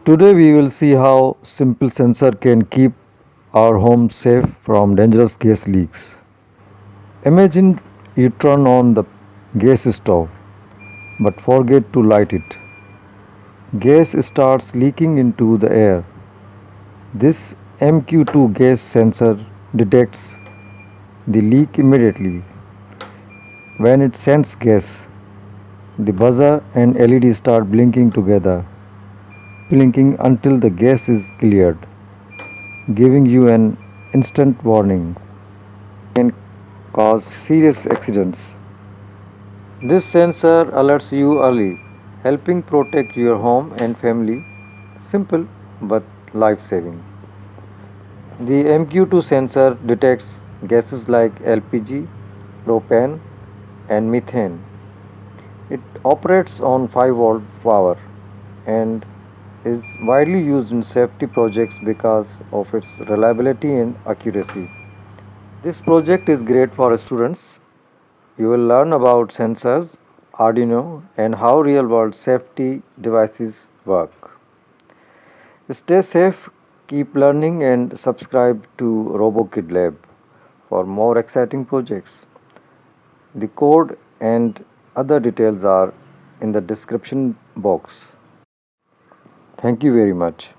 Today we will see how simple sensor can keep our home safe from dangerous gas leaks. Imagine you turn on the gas stove but forget to light it. Gas starts leaking into the air. This MQ2 gas sensor detects the leak immediately. When it sends gas, the buzzer and LED start blinking together, blinking until the gas is cleared, giving you an instant warning. Can cause serious accidents. This sensor alerts you early, helping protect your home and family. Simple but life saving. The MQ2 sensor detects gases like LPG, propane, and methane. It operates on 5-volt power and is widely used in safety projects because of its reliability and accuracy. This project is great for students. You will learn about sensors, Arduino, and how real world safety devices work. Stay safe, keep learning, and subscribe to RoboKid Lab for more exciting projects. The code and other details are in the description box. Thank you very much.